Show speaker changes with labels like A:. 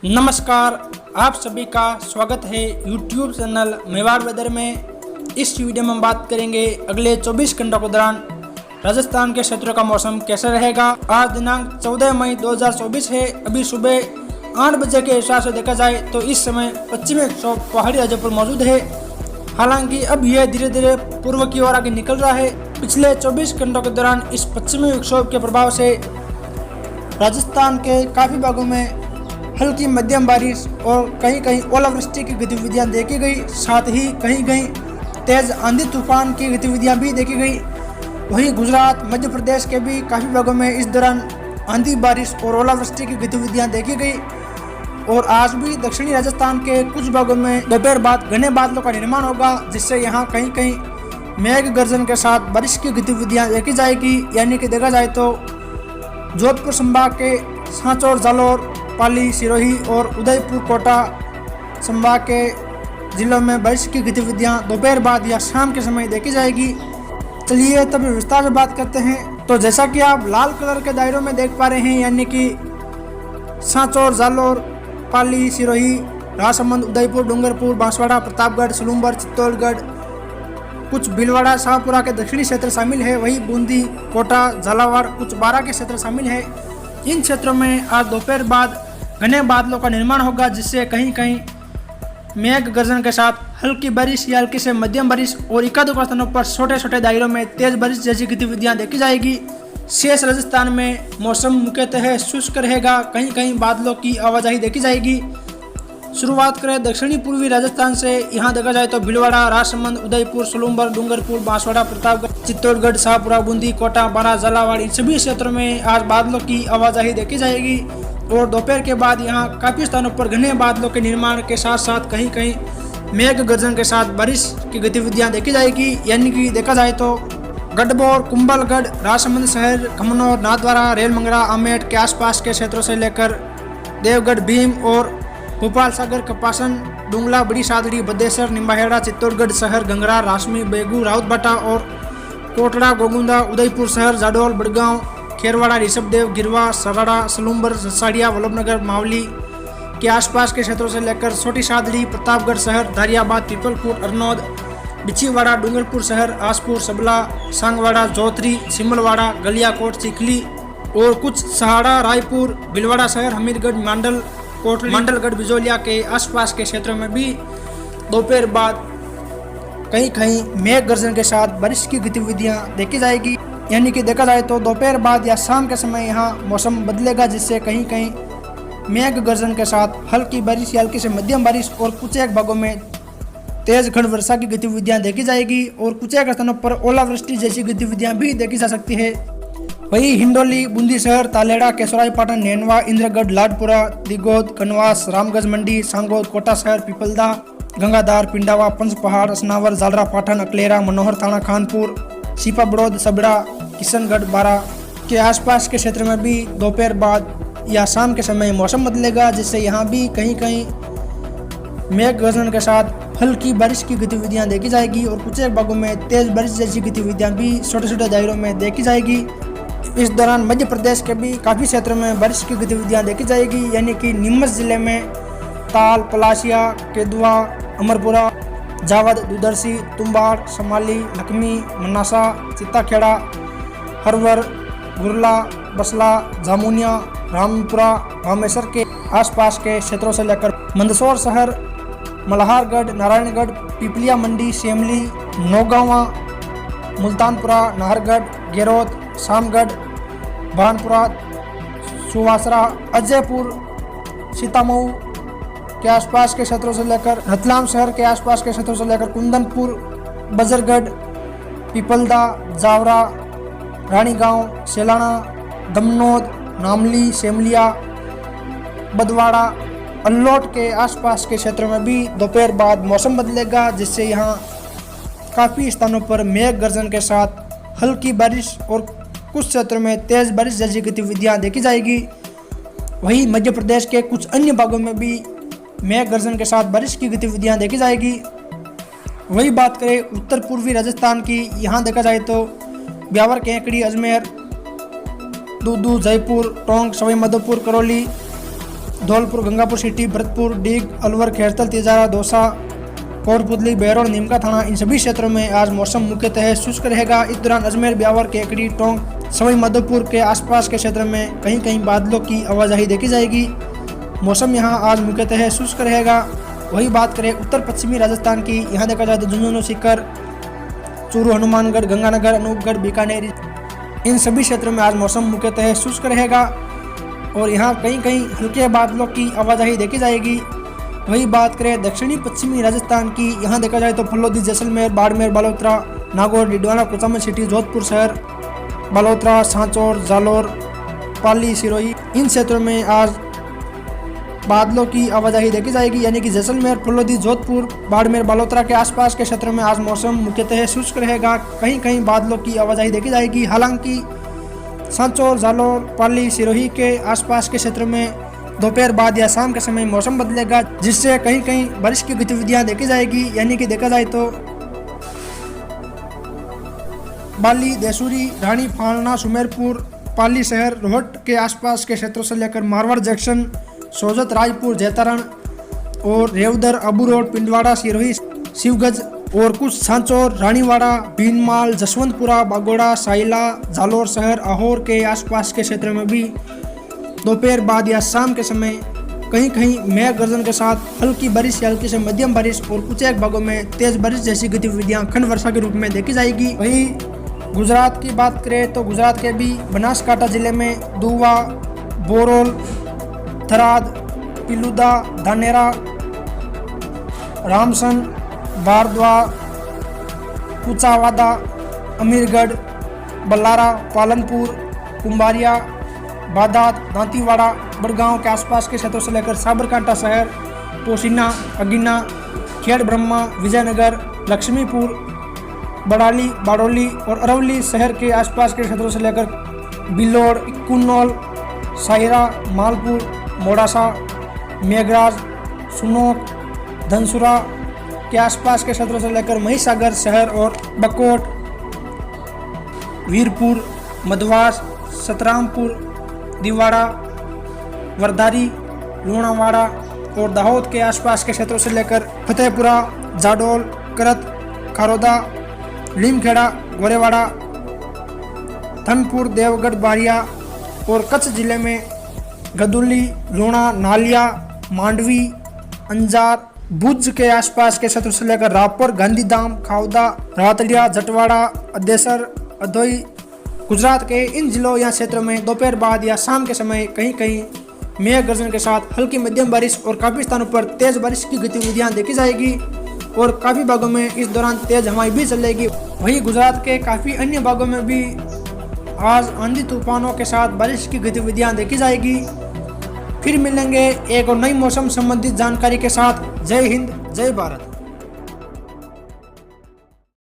A: नमस्कार, आप सभी का स्वागत है YouTube चैनल मेवाड़ वेदर में। इस वीडियो में हम बात करेंगे अगले 24 घंटों के दौरान राजस्थान के क्षेत्रों का मौसम कैसा रहेगा। आज दिनांक 14 मई 2024 है। अभी सुबह 8 बजे के हिसाब से देखा जाए तो इस समय पश्चिमी विक्षोभ पहाड़ी राज्यों पर मौजूद है। हालांकि अब यह धीरे धीरे पूर्व की ओर आगे निकल रहा है। पिछले 24 घंटों के दौरान इस पश्चिमी विक्षोभ के प्रभाव से राजस्थान के काफ़ी भागों में हल्की मध्यम बारिश और कहीं कहीं ओलावृष्टि की गतिविधियां देखी गई। साथ ही कहीं कहीं तेज आंधी तूफान की गतिविधियां भी देखी गई। वहीं गुजरात, मध्य प्रदेश के भी काफ़ी भागों में इस दौरान आंधी बारिश और ओलावृष्टि की गतिविधियां देखी गई। और आज भी दक्षिणी राजस्थान के कुछ भागों में दोपहर बाद घने बादलों का निर्माण होगा, जिससे यहाँ कहीं कहीं मेघ गर्जन के साथ बारिश की गतिविधियां देखी जाएगी। यानी कि देखा जाए तो जोधपुर संभाग के सांचौर, जालौर, पाली, सिरोही और उदयपुर, कोटा संभाग के जिलों में बारिश की गतिविधियां दोपहर बाद या शाम के समय देखी जाएगी। चलिए तब विस्तार से बात करते हैं। तो जैसा कि आप लाल कलर के दायरों में देख पा रहे हैं, यानी कि सांचौर, जालौर, पाली, सिरोही, राजसमंद, उदयपुर, डूंगरपुर, बांसवाड़ा, प्रतापगढ़, सलूमबर, चित्तौड़गढ़, कुछ भीलवाड़ा, शाहपुरा के दक्षिणी क्षेत्र शामिल है। वही बूंदी, कोटा, झालावाड़, कुछ बारां के क्षेत्र शामिल है। इन क्षेत्रों में आज दोपहर बाद घने बादलों का निर्माण होगा, जिससे कहीं कहीं मेघ गर्जन के साथ हल्की बारिश या हल्की से मध्यम बारिश और एकाध स्थानों पर छोटे छोटे दायरों में तेज बारिश जैसी गतिविधियां देखी जाएगी। शेष राजस्थान में मौसम मुख्यतः शुष्क रहेगा। कहीं कहीं बादलों की आवाजाही देखी जाएगी। शुरुआत करें दक्षिणी पूर्वी राजस्थान से। यहाँ देखा जाए तो भीलवाड़ा, राजसमंद, उदयपुर, सलूमबर, डूंगरपुर, बांसवाड़ा, प्रतापगढ़, चित्तौड़गढ़, शाहपुरा, बूंदी, कोटा, बारां, झालावाड़, इन सभी क्षेत्रों में आज बादलों की आवाजाही देखी जाएगी। और दोपहर के बाद यहाँ काफ़ी स्थानों पर घने बादलों के निर्माण के साथ साथ कहीं कहीं मेघ गर्जन के साथ बारिश की गतिविधियाँ देखी जाएगी। यानी कि देखा जाए तो गढ़बोर, कुंभलगढ़, राजसमंद शहर, खमनौर, नाथद्वारा, रेलमंगला, आमेट के आसपास के क्षेत्रों से लेकर देवगढ़, भीम और भोपाल सागर, कपासन, डुंगला, बड़ी सादड़ी, बदेसर, निम्बाहेड़ा, चित्तौड़गढ़ शहर, गंगरा, रासमी, बेगू, राउतबाटा और कोटड़ा, गोगुंदा, उदयपुर शहर, जाडोल, बड़गांव, खेरवाड़ा, ऋषभदेव, गिरवा, सराड़ा, सलूमबर, ससाड़िया, वल्लभनगर, मावली के आसपास के क्षेत्रों से लेकर छोटी सादड़ी, प्रतापगढ़ शहर, धारियाबाद, पीपलपुर, अरनौद, बिछीवाड़ा, डूंगरपुर शहर, आसपुर, सबला, सांगवाड़ा, जोतरी, सिमलवाड़ा, गलियाकोट, चिखली और कुछ सहाड़ा, रायपुर, भीलवाड़ा शहर, हमीरगढ़, मांडल, कोटली, मंडलगढ़, बिजोलिया के आसपास के क्षेत्रों में भी दोपहर बाद कहीं कहीं मेघ गर्जन के साथ बारिश की गतिविधियां देखी जाएगी। यानी कि देखा जाए तो दोपहर बाद या शाम के समय यहाँ मौसम बदलेगा, जिससे कहीं कहीं मेघ गर्जन के साथ हल्की बारिश या हल्की से मध्यम बारिश और कुछ एक भागों में तेज घन वर्षा की गतिविधियां देखी जाएगी। और कुछ एक स्थानों पर ओलावृष्टि जैसी गतिविधियां भी देखी जा सकती है। वही हिंडोली, बूंदी शहर, तालेड़ा, केशवरायपाटन, नैनवा, इंद्रगढ़, लाडपुरा, दिगोद, कनवास, रामगंज मंडी, सांगोद, कोटा शहर, पिपलदा, गंगाधार, पिंडावा, पंचपहाड़, असनावर, जालरा, पाटन, अकलेरा, मनोहर थाना, खानपुर, सीपा बड़ौद, सबड़ा, किशनगढ़, बारा के आसपास के क्षेत्र में भी दोपहर बाद या शाम के समय मौसम बदलेगा, जिससे यहाँ भी कहीं कहीं मेघ गर्जन के साथ हल्की बारिश की गतिविधियाँ देखी जाएगी। और कुछ एक भागों में तेज बारिश जैसी गतिविधियाँ भी छोटे छोटे दायरों में देखी जाएगी। इस दौरान मध्य प्रदेश के भी काफ़ी क्षेत्रों में बारिश की गतिविधियां देखी जाएगी। यानी कि नीमच जिले में ताल, पलाशिया, केदुआ, अमरपुरा, जावद, दुदर्शी, तुम्बाड़, समाली, लखमी, मनासा, चित्ताखेड़ा, हरवर, गुरला, बसला, जामुनिया, रामपुरा, रामेश्वर के आसपास के क्षेत्रों से लेकर मंदसौर शहर, मल्हारगढ़, नारायणगढ़, पिपलिया मंडी, शेमली, नौगांवा, मुल्तानपुरा, नाहरगढ़, गेरोद, शामगढ़, भानपुरा, सुवासरा, अजयपुर, सीतामऊ के आसपास के क्षेत्रों से लेकर रतलाम शहर के आसपास के क्षेत्रों से लेकर कुंदनपुर, बजरगढ़, पिपलदा, जावरा, रानीगांव, सेलाना, दमनोद, नामली, शेमलिया, बदवाड़ा, अल्लोट के आसपास के क्षेत्रों में भी दोपहर बाद मौसम बदलेगा, जिससे यहाँ काफ़ी स्थानों पर मेघ गर्जन के साथ हल्की बारिश और कुछ क्षेत्रों में तेज बारिश जैसी गतिविधियां देखी जाएगी। वहीं मध्य प्रदेश के कुछ अन्य भागों में भी मेघ गर्जन के साथ बारिश की गतिविधियां देखी जाएगी। वही बात करें उत्तर पूर्वी राजस्थान की, यहाँ देखा जाए तो ब्यावर, केकड़ी, अजमेर, दूदू, जयपुर, टोंक, सवाई माधोपुर, करौली, धौलपुर, गंगापुर सिटी, भरतपुर, डीग, अलवर, खैरतल, तिजारा, दौसा, कोटपुतली, बहरोड़, नीमका थाना, इन सभी क्षेत्रों में आज मौसम मुख्यतः शुष्क रहेगा। इस दौरान अजमेर, ब्यावर, केकड़ी, टोंक, सवाई माधोपुर के आसपास के क्षेत्र में कहीं कहीं बादलों की आवाजाही देखी जाएगी। मौसम यहां आज मुख्यतः शुष्क रहेगा। वही बात करें उत्तर पश्चिमी राजस्थान की, यहाँ देखा जाए तो झुंझुनू, सीकर, चूरू, हनुमानगढ़, गंगानगर, अनूपगढ़, बीकानेर, इन सभी क्षेत्रों में आज मौसम मुख्यतः शुष्क रहेगा और यहाँ कहीं कहीं हल्के बादलों की आवाजाही देखी जाएगी। वही बात करें दक्षिणी पश्चिमी राजस्थान की, यहाँ देखा जाए तो फलोदी, जैसलमेर, बाड़मेर, बालोतरा, नागौर, डिडवाना, कुचामन सिटी, जोधपुर शहर, बालोतरा, सांचौर, जालोर, पाली, सिरोही, इन क्षेत्रों में आज बादलों की आवाजाही देखी जाएगी। यानी कि जैसलमेर, फलोदी, जोधपुर, बाड़मेर, बालोतरा के आसपास के क्षेत्रों में आज मौसम मुख्यतः शुष्क रहेगा। कहीं कहीं बादलों की आवाजाही देखी जाएगी। हालांकि सांचौर, जालोर, पाली, सिरोही के आसपास के क्षेत्रों में दोपहर बाद या शाम के समय मौसम बदलेगा, जिससे कहीं कहीं बारिश की गतिविधियां देखी जाएगी। यानी कि देखा जाए तो बाली, देसूरी, रानी, फालना, सुमेरपुर, पाली शहर, रोहट के आसपास के क्षेत्रों से लेकर मारवाड़ जंक्शन, सोजत, राजपुर, जैतारण और रेवदर, अबू रोड, पिंडवाड़ा, सिरोही, शिवगंज और कुछ सांचौर, रानीवाड़ा, भीनमाल, जसवंतपुरा, बागोड़ा, साइला, जालोर शहर, अहोर के आसपास के क्षेत्रों में भी दोपहर बाद या शाम के समय कहीं कहीं मेघ गर्जन के साथ हल्की बारिश या हल्की से मध्यम बारिश और कुछ एक भागों में तेज बारिश जैसी गतिविधियां खंड वर्षा के रूप में देखी जाएगी। वही गुजरात की बात करें तो गुजरात के भी बनासकांठा जिले में दुवा, बोरोल, थराद, पिलुदा, धानेरा, रामसन, बारद्वा, कुचावादा, अमीरगढ़, बल्लारा, पालनपुर, कुंभारिया, बादात, दांतीवाड़ा, बड़गांव के आसपास के क्षेत्रों से लेकर साबरकांठा शहर, पोशीना, अगिना, खेड़ ब्रह्मा, विजयनगर, लक्ष्मीपुर, बड़ाली, बाड़ोली और अरवली शहर के आसपास के क्षेत्रों से लेकर बिल्लोड़, कुन्नौल, साहिरा, मालपुर, मोड़ासा, मेघराज, सुनोक, धनसुरा के आसपास के क्षेत्रों से लेकर महिसागर शहर और बकोट, वीरपुर, मधवास, सतरामपुर, दिवाड़ा, वरदारी, लूणावाड़ा और दाहोद के आसपास के क्षेत्रों से लेकर फतेहपुरा, जाडोल, करत, खारोदा, लीमखेड़ा, गोरेवाड़ा, धनपुर, देवगढ़, बारिया और कच्छ जिले में गदुल्ली, लूणा, नालिया, मांडवी, अंजार, भुज के आसपास के क्षेत्रों से लेकर रामपुर, गांधीधाम, खावदा, रातलिया, जटवाड़ा, अदेसर, अधोई, गुजरात के इन जिलों या क्षेत्रों में दोपहर बाद या शाम के समय कहीं कहीं मेघ गर्जन के साथ हल्की मध्यम बारिश और काफ़ी स्थानों पर तेज बारिश की गतिविधियां देखी जाएगी और काफ़ी भागों में इस दौरान तेज हवाएं भी चलेगी। वहीं गुजरात के काफ़ी अन्य भागों में भी आज आंधी तूफानों के साथ बारिश की गतिविधियां देखी जाएगी। फिर मिलेंगे एक और नई मौसम संबंधित जानकारी के साथ। जय हिंद, जय भारत।